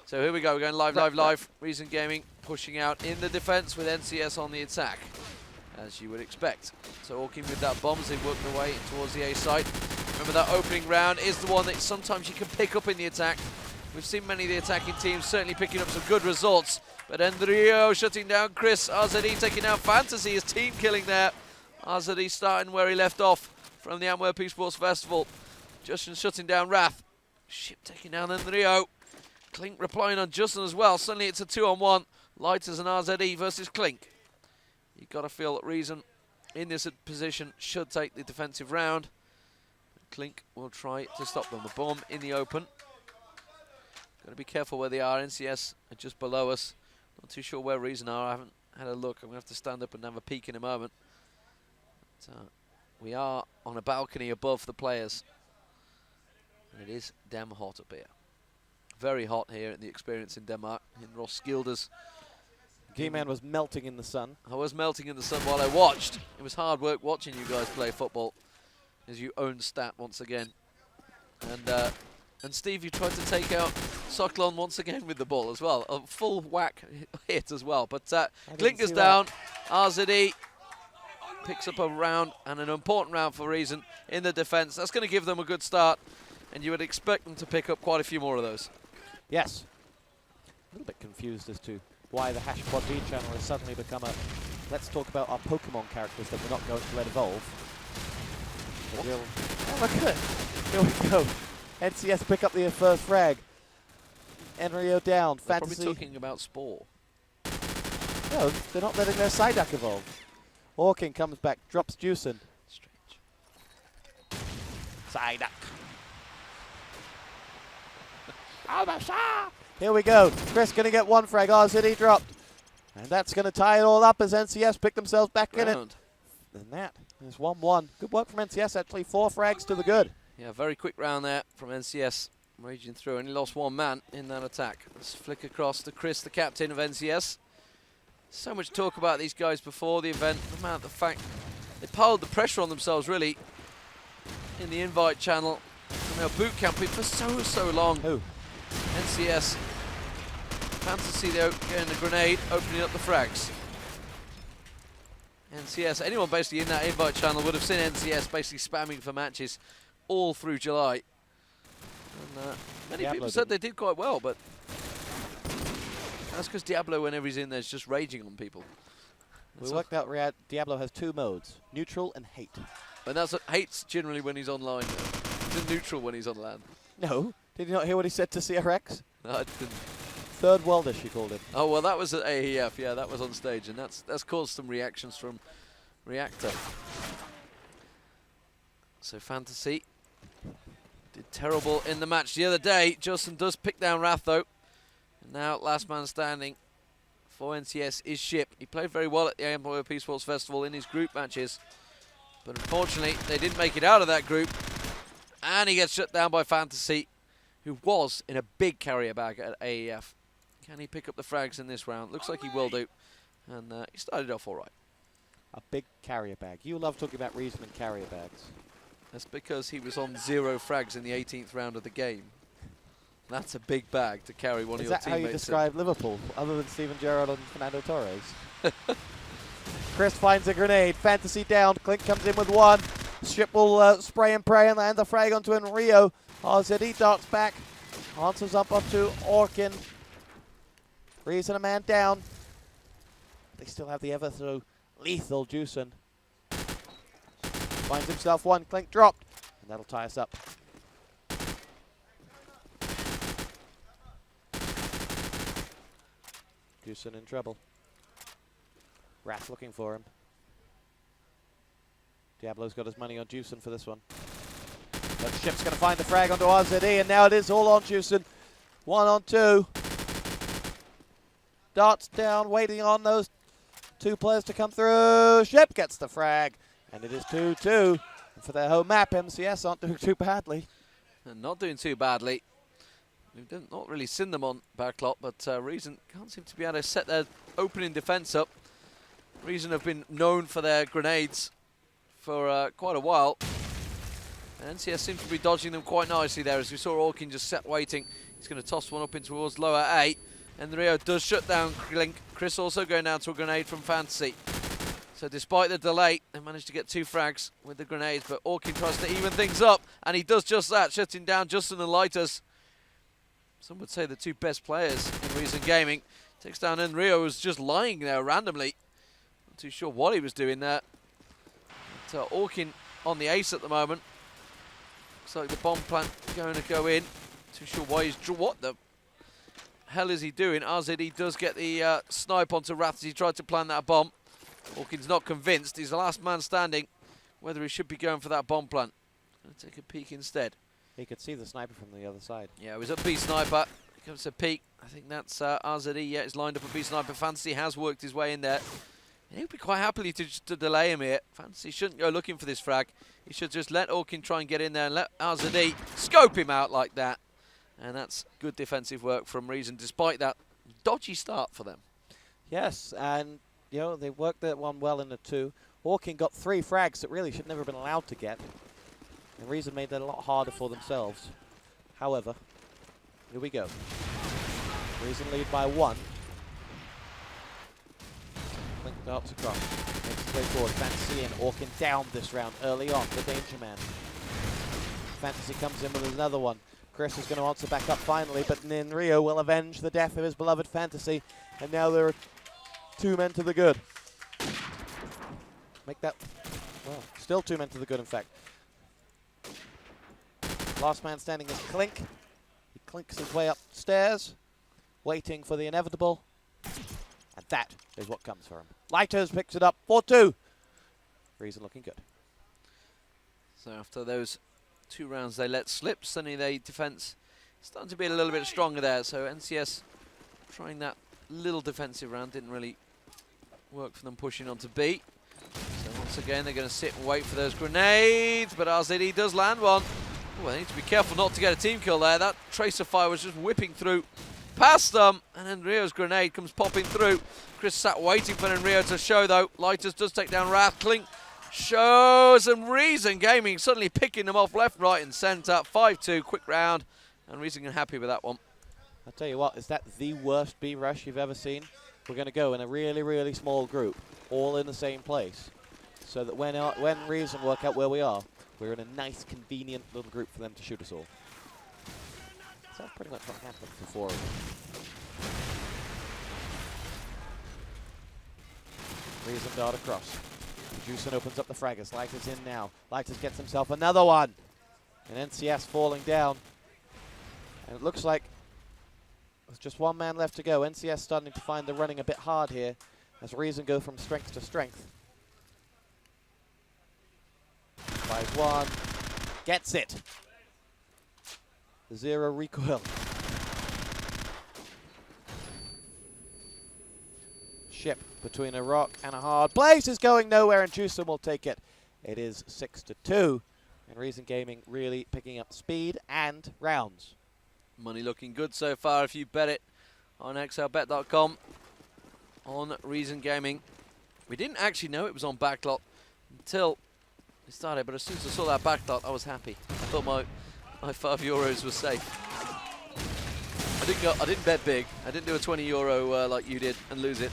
So here we go, we're going live. Reason Gaming pushing out in the defense with NCS on the attack, as you would expect. So Orkin with that bomb as they work their way towards the A site. Remember that opening round is the one that sometimes you can pick up in the attack. We've seen many of the attacking teams certainly picking up some good results. But Endrio shutting down Chris. RZE taking out Fantasy, his team killing there. RZE starting where he left off from the Antwerp Esports Festival. Justin shutting down Wrath. Ship taking down Endrio. Clink replying on Justin as well. Suddenly it's a 2-on-1. Lighters and RZE versus Clink. You've got to feel that Reason in this position should take the defensive round. Clink will try to stop them. The bomb in the open. Got to be careful where they are. NCS are just below us. Not too sure where Reason are. I haven't had a look. I'm going to have to stand up and have a peek in a moment. But, we are on a balcony above the players. And it is damn hot up here. Very hot here at the Experience in Denmark, in Roskilde's. G-Man was melting in the sun. I was melting in the sun while I watched. It was hard work watching you guys play football, as you own stat once again. And Steve, you tried to take out Soklon once again with the ball as well. A full whack hit as well. But Clink is down. RZE picks up a round, and an important round for Reason in the defense. That's going to give them a good start, and you would expect them to pick up quite a few more of those. Yes. A little bit confused as to why the HashQuadV channel has suddenly become a let's talk about our Pokemon characters that we're not going to let evolve. Oh, look at it. Here we go. NCS pick up the first frag. Enrio down. They're Fantasy. probably talking about Spore. No, they're not letting their Psyduck evolve. Orkin comes back, drops Juicin. Strange. Psyduck. Here we go. Chris going to get one frag. RZE dropped. And that's going to tie it all up as NCS pick themselves back in it. And that is 1-1. Good work from NCS, actually. 4 frags to the good. Yeah, very quick round there from NCS. Raging through. Only lost 1 man in that attack. Let's flick across to Chris, the captain of NCS. So much talk about these guys before the event. The fact they piled the pressure on themselves, really, in the invite channel. And they were boot camping for so long. Who? NCS. Fantasy, they're getting the grenade, opening up the frags. NCS, anyone basically in that invite channel would have seen NCS basically spamming for matches all through July. And many people said they did quite well, but that's because Diablo, whenever he's in there, is just raging on people. We worked out Diablo has 2 modes, neutral and hate. And that's hate's generally when he's online. It's neutral when he's on land. No. Did you not hear what he said to CRX? No, I didn't. Third worldish, he called it. Oh, well, that was at AEF. Yeah, that was on stage, and that's caused some reactions from Reactor. So Fantasy did terrible in the match the other day. Justin does pick down Wrath, though. And now last man standing for NCS is Ship. He played very well at the Antwerp Esports Festival in his group matches. But unfortunately, they didn't make it out of that group. And he gets shut down by Fantasy, who was in a big carrier bag at AEF. Can he pick up the frags in this round? Looks like he will do. And he started off all right. A big carrier bag. You love talking about Reason and carrier bags. That's because he was on 0 frags in the 18th round of the game. That's a big bag to carry one of your teammates. Is that how you describe Liverpool, other than Steven Gerrard and Fernando Torres? Chris finds a grenade. Fantasy down. Clink comes in with 1. Ship will spray and pray and land the frag onto Enrio. RZE darts back. Answers up onto Orkin. Reason a man down. They still have the ever so lethal Juicin. Finds himself 1. Clink dropped. And that'll tie us up. Juicin in trouble. Wrath looking for him. Diablo's got his money on Juicin for this one. But Ship's going to find the frag onto RZE, and now it is all on Juicin. 1 on 2. Darts down, waiting on those 2 players to come through. Ship gets the frag, and it is 2-2. And for their home map, MCS aren't doing too badly. And not doing too badly. We've not really seen them on Backlot, but Reason can't seem to be able to set their opening defense up. Reason have been known for their grenades for quite a while. And NCS seems to be dodging them quite nicely there, as we saw Orkin just sat waiting. He's going to toss one up in towards lower A. And Rio does shut down Link. Chris also going down to a grenade from Fantasy. So despite the delay, they managed to get 2 frags with the grenades, but Orkin tries to even things up, and he does just that, shutting down Justin and Lighters. Some would say the 2 best players in Reason Gaming. Takes down Enrio, who's just lying there randomly. Not too sure what he was doing there. But Orkin on the ace at the moment. Looks like the bomb plant going to go in. Too sure why he's what the hell is he doing? RZD does get the snipe onto Wrath as he tried to plant that bomb. Orkin's not convinced. He's the last man standing. Whether he should be going for that bomb plant. Going to take a peek instead. He could see the sniper from the other side. Yeah, it was a B sniper. He comes to peek. I think that's RZD. Yeah, he's lined up a B sniper. Fantasy has worked his way in there. He'll be quite happily to delay him here. Fantasy shouldn't go looking for this frag. He should just let Orkin try and get in there and let RZD scope him out like that. And that's good defensive work from Reason, despite that dodgy start for them. Yes, and you know they worked that one well in the 2. Orkin got 3 frags that really should never have been allowed to get. And Reason made that a lot harder for themselves. However, here we go. Reason lead by 1. Link darts across. Makes his way forward. Fantasy and Orkin down this round early on. The danger man. Fantasy comes in with another one. Chris is going to answer back up finally, but Ninrio will avenge the death of his beloved Fantasy. And now there are 2 men to the good. Make that, well, still 2 men to the good, in fact. Last man standing is Clink. He clinks his way upstairs, waiting for the inevitable. And that is what comes for him. Lighters picks it up 4-2. Reason looking good. So after those 2 rounds they let slip, suddenly their defense starting to be a little bit stronger there. So NCS trying that little defensive round didn't really work for them, pushing on to B. So once again they're going to sit and wait for those grenades, but RZD does land one. Oh, they need to be careful not to get a team kill there. That tracer fire was just whipping through past them, and then Rio's grenade comes popping through. Chris sat waiting for Rio to show though. Lighters does take down Wrath. Clink shows, and Reason Gaming suddenly picking them off left, right and centre. 5-2, quick round, and Reason happy with that one. I'll tell you what, is that the worst B rush you've ever seen? We're going to go in a really, really small group, all in the same place, so that when Reason work out where we are, we're in a nice, convenient little group for them to shoot us all. So that's pretty much what happened for 4 of them. Reason dart across. Juicin opens up the fraggers. Lighters in now. Lighters gets himself another one. And NCS falling down. And it looks like there's just 1 man left to go. NCS starting to find the running a bit hard here as Reason go from strength to strength. Buys 1. Gets it. 0 recoil. Ship between a rock and a hard place is going nowhere, and Juicin will take it. It is 6-2. And Reason Gaming really picking up speed and rounds. Money looking good so far if you bet it on xlbet.com on Reason Gaming. We didn't actually know it was on backlot until it started, but as soon as I saw that backlot, I was happy. I thought my €5 was safe. I didn't bet big. I didn't do a €20 like you did and lose it.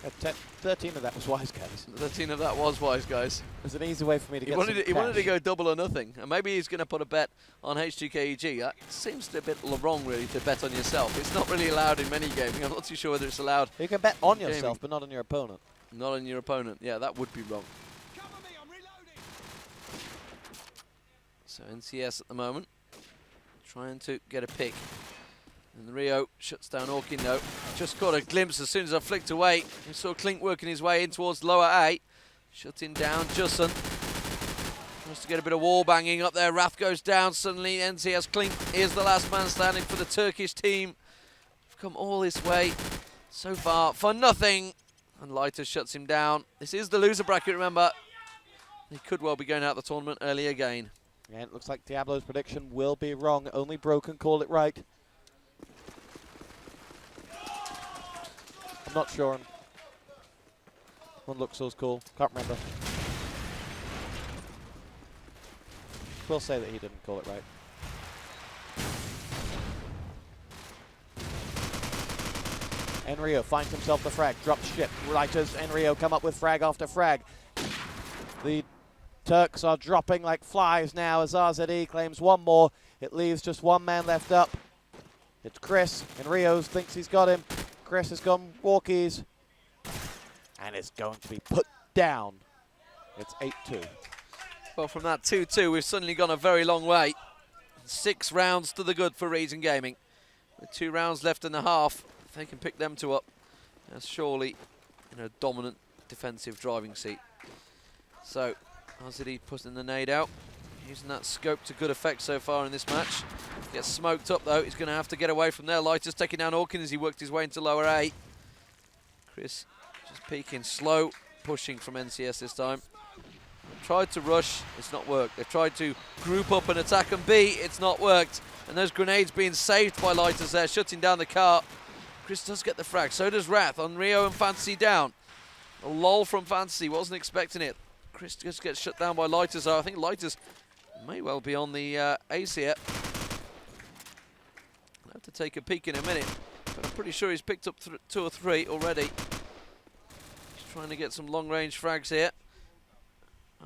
13 of that was wise, guys. 13 of that was wise, guys. It was an easy way for me to get some cash. He wanted to go double or nothing, and maybe he's going to put a bet on H2KEG. That seems a bit wrong, really, to bet on yourself. It's not really allowed in many gaming. I'm not too sure whether it's allowed. You can bet on yourself, but not on your opponent. Not on your opponent. Yeah, that would be wrong. Cover me, I'm reloading. So NCS at the moment, trying to get a pick. And Rio shuts down Orkin though. Just caught a glimpse as soon as I flicked away. We saw Clink working his way in towards lower A. Shutting down Justin. Wants to get a bit of wall banging up there. Wrath goes down suddenly. NCS Clink is the last man standing for the Turkish team. We've come all this way so far for nothing. And Lighter shuts him down. This is the loser bracket, remember. He could well be going out the tournament early again. Yeah, it looks like Diablo's prediction will be wrong. Only Bro can call it right. I'm not sure. One looks so cool. Can't remember. will say that he didn't call it right. Enrio finds himself the frag, drops ship. Lighters, Enrio come up with frag after frag. The Turks are dropping like flies now as RZE claims one more. It leaves just one man left up. It's Chris, and Rios thinks he's got him. Chris has gone walkies, and it's going to be put down. It's 8-2. Well, from that 2-2, we've suddenly gone a very long way. 6 rounds to the good for Reason Gaming. With 2 rounds left in the half, if they can pick them two up, that's surely in a dominant defensive driving seat. So, RZE putting the nade out, using that scope to good effect so far in this match. Gets smoked up though, he's going to have to get away from there. Lighters taking down Orkin as he worked his way into lower A. Chris just peeking slow, pushing from NCS this time. Tried to rush, it's not worked. They've tried to group up and attack and B, it's not worked. And those grenades being saved by Lighters there, shutting down the car. Chris does get the frag, so does Wrath on Rio and Fantasy down. A lull from Fantasy, wasn't expecting it. Chris just gets shut down by Lighters. I think Lighters may well be on the ace here. I'll have to take a peek in a minute, but I'm pretty sure he's picked up 2 or 3 already. He's trying to get some long-range frags here.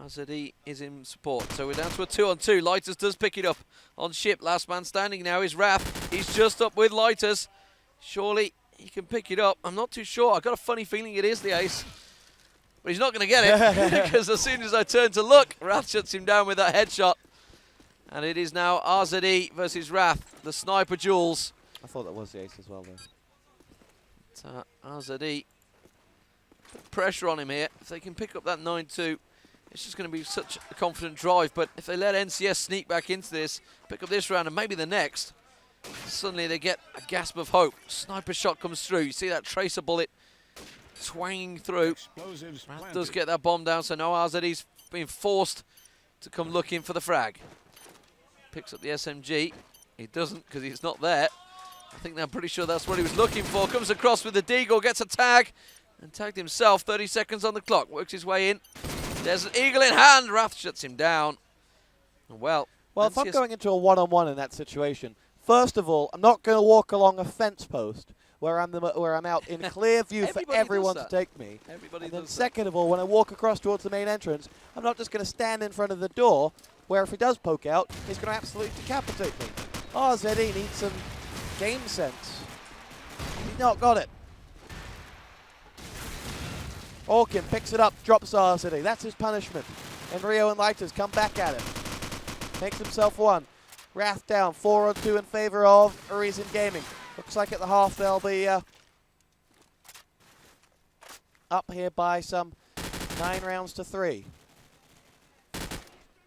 RZE is in support, so we're down to a 2-on-2. Lighters does pick it up on ship. Last man standing now is Wrath. He's just up with Lighters. Surely he can pick it up. I'm not too sure. I've got a funny feeling it is the ace. But he's not going to get it, because as soon as I turn to look, Wrath shuts him down with that headshot. And it is now RZE versus Wrath, the sniper duels. I thought that was the ace as well, though. RZE, put pressure on him here. If they can pick up that 9-2, it's just going to be such a confident drive. But if they let NCS sneak back into this, pick up this round and maybe the next, suddenly they get a gasp of hope. Sniper shot comes through. You see that tracer bullet twanging through. Wrath does get that bomb down, so now RZE's being forced to come looking for the frag. Picks up the SMG. He doesn't, because he's not there. I think I'm pretty sure that's what he was looking for. Comes across with the Deagle, gets a tag, and tagged himself. 30 seconds on the clock. Works his way in. There's an eagle in hand. Wrath shuts him down. Well, if I'm going into a one-on-one in that situation, first of all, I'm not going to walk along a fence post where I'm out in clear view for everyone to take me. Everybody and then does second of all, when I walk across towards the main entrance, I'm not just going to stand in front of the door, where if he does poke out, he's going to absolutely decapitate me. RZE needs some game sense. He's not got it. Orkin picks it up, drops RZE. That's his punishment. And Rio and Lighters come back at him. Makes himself one. Wrath down, 4-on-2 in favor of Reason Gaming. Looks like at the half they'll be up here by some 9 rounds to 3.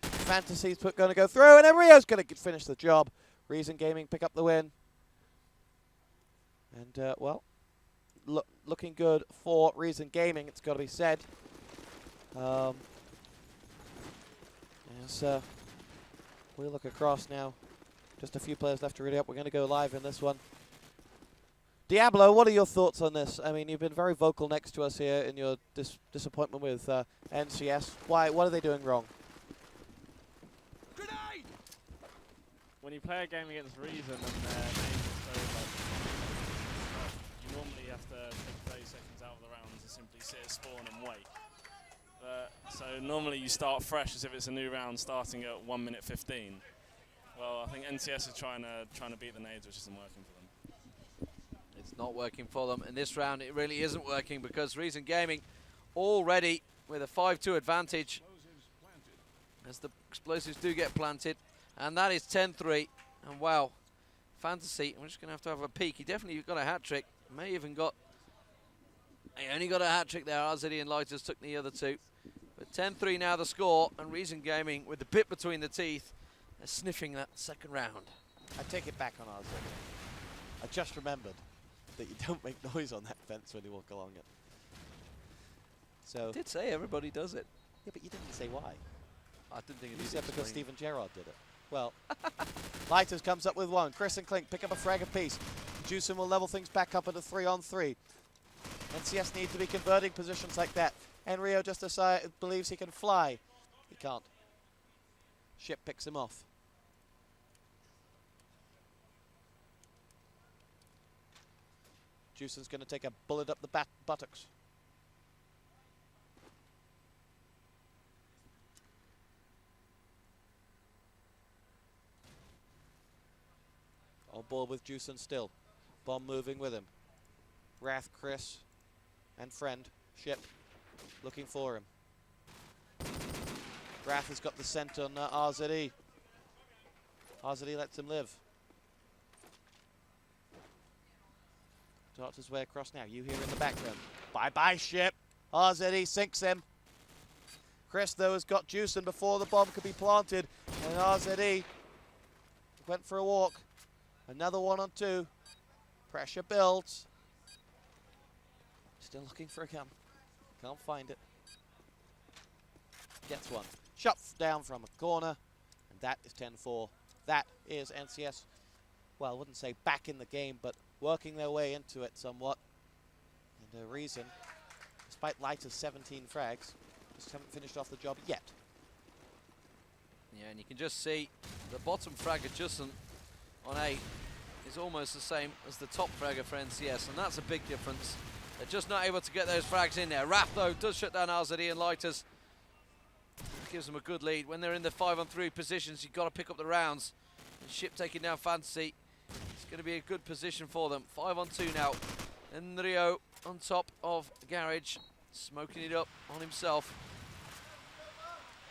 Fantasy's going to go through, and then Rio's going to finish the job. Reason Gaming pick up the win. And, well, looking good for Reason Gaming, it's got to be said. As we look across now, just a few players left to read up. We're going to go live in this one. Diablo, what are your thoughts on this? I mean, you've been very vocal next to us here in your disappointment with NCS. Why? What are they doing wrong? Grenade! When you play a game against Reason and their name is so like, you normally have to take 30 seconds out of the round to simply sit at spawn and wait. So normally you start fresh as if it's a new round starting at 1 minute 15. Well, I think NCS is trying to beat the nades, which isn't working for them. It's not working for them. In this round, it really isn't working because Reason Gaming already with a 5-2 advantage as the explosives do get planted. And that is 10-3. And wow, Fantasy, I'm just going to have a peek. He definitely got a hat-trick. May even got... He only got a hat-trick there. RZE and Lighters took the other two. But 10-3 now the score. And Reason Gaming with the bit between the teeth. They're sniffing that second round. I take it back on RZE. I just remembered that you don't make noise on that fence when you walk along it. So I did say everybody does it. Yeah, but you didn't say why. I didn't think it You was said because Steven Gerrard did it. Well, Lighters comes up with one. Chris and Clink pick up a frag apiece. Juicin will level things back up at a 3-on-3. NCS need to be converting positions like that. And Rio just believes he can fly. He can't. Ship picks him off. Juson's going to take a bullet up the buttocks. On board with Juson still. Bomb moving with him. Wrath, Chris, and friend, Ship, looking for him. Wrath has got the scent on RZE. RZE lets him live. Darts his way across now. You hear in the background. Bye-bye, Ship. RZE sinks him. Chris, though, has got Juson before the bomb could be planted. And RZE went for a walk. Another 1-on-2. Pressure builds. Still looking for a gun. Can't find it. Gets one. Shot down from a corner. And that is 10-4. That is NCS. Well, I wouldn't say back in the game, but working their way into it somewhat. And a reason, despite Lighter's 17 frags, just haven't finished off the job yet. Yeah, and you can just see the bottom frag adjustment on 8 is almost the same as the top fragger for NCS, and that's a big difference. They're just not able to get those frags in there. Raph, though, does shut down RZE and Lighters. Gives them a good lead. When they're in the 5-on-3 positions, you've got to pick up the rounds. And Ship taking down Fantasy. It's going to be a good position for them. 5-on-2 now. And Rio on top of Garage, smoking it up on himself.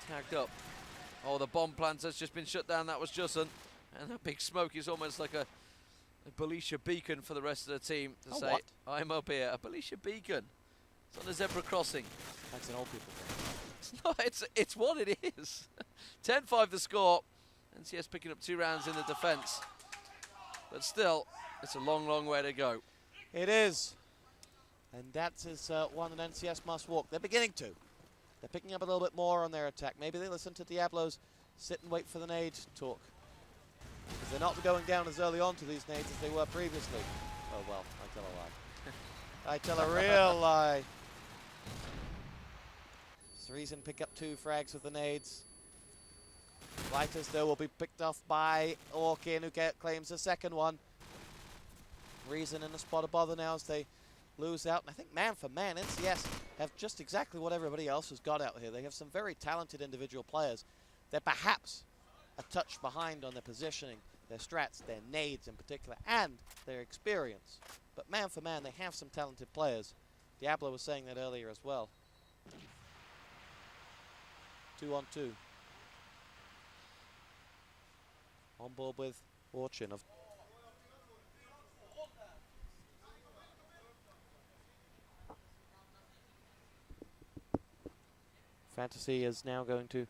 Tagged up. Oh, the bomb planter's just been shut down. That was Juson. And that big smoke is almost like a Belisha beacon for the rest of the team to say, what? I'm up here. A Belisha beacon. It's on the zebra crossing. That's an old people thing. It's what it is. 10-5 the score. NCS picking up 2 rounds in the defense. But still, it's a long, long way to go. It is. And that is one that NCS must walk. They're beginning to. They're picking up a little bit more on their attack. Maybe they listen to Diablo's sit and wait for the nade talk. Because they're not going down as early on to these nades as they were previously. Oh, well, I tell a lie. I tell a real lie. Reason pick up 2 frags with the nades. Lighters, though, will be picked off by Orkin, who claims the second one. Reason in a spot of bother now as they lose out. And I think man for man, NCS have just exactly what everybody else has got out here. They have some very talented individual players. They're perhaps a touch behind on their positioning, their strats, their nades in particular, and their experience. But man for man, they have some talented players. Diablo was saying that earlier as well. 2-on-2. On board with Orchin of Fantasy is now going to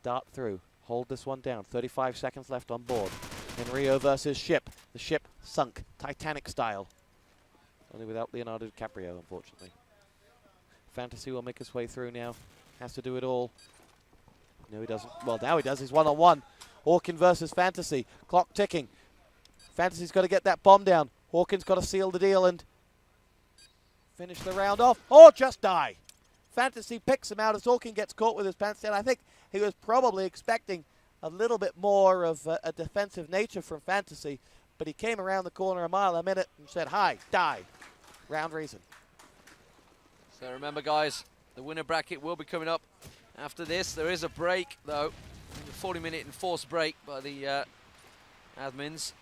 dart through. Hold this one down. 35 seconds left on board. In Rio versus Ship. The ship sunk, Titanic style. Only without Leonardo DiCaprio, unfortunately. Fantasy will make his way through now. Has to do it all. No, he doesn't. Well, now he does. He's 1-on-1. Orkin versus Fantasy. Clock ticking. Fantasy's got to get that bomb down. Orkin's got to seal the deal and finish the round off. Or just die. Fantasy picks him out as Orkin gets caught with his pants down. I think he was probably expecting a little bit more of a defensive nature from Fantasy, but he came around the corner a mile a minute and said, hi, die. Round reason. So remember, guys, the winner bracket will be coming up after this. There is a break, though. A 40-minute enforced break by the admins.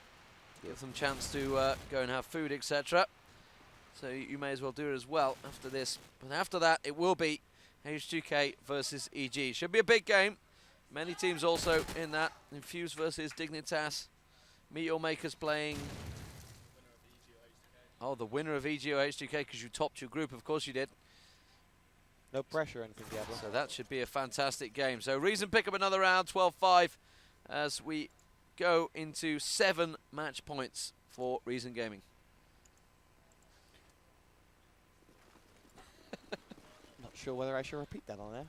Give them a chance to go and have food, etc. So you may as well do it as well after this. But after that, it will be H2K versus EG. Should be a big game. Many teams also in that. Infuse versus Dignitas. Meteor Makers playing. Oh, the winner of EG or H2K, because you topped your group. Of course you did. No pressure or anything, Diablo. So that should be a fantastic game. So Reason pick up another round, 12-5, as we go into 7 match points for Reason Gaming. Not sure whether I should repeat that on there.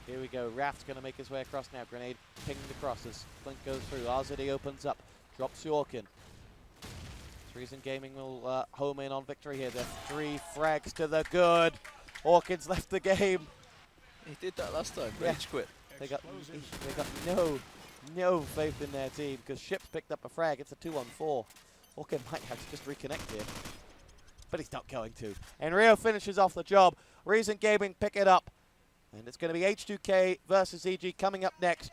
Here we go. Raft's going to make his way across now. Grenade pinged across as Flint goes through. RZE opens up. Drops Yorkin. Reason Gaming will home in on victory here. They're 3 frags to the good. Orchid's left the game. He did that last time. Yeah. Rage quit. They got no faith in their team because Ship's picked up a frag. It's a 2-on-4. Orkin might have to just reconnect here, but he's not going to. And Rio finishes off the job. Reason Gaming pick it up, and it's going to be H2K versus EG coming up next.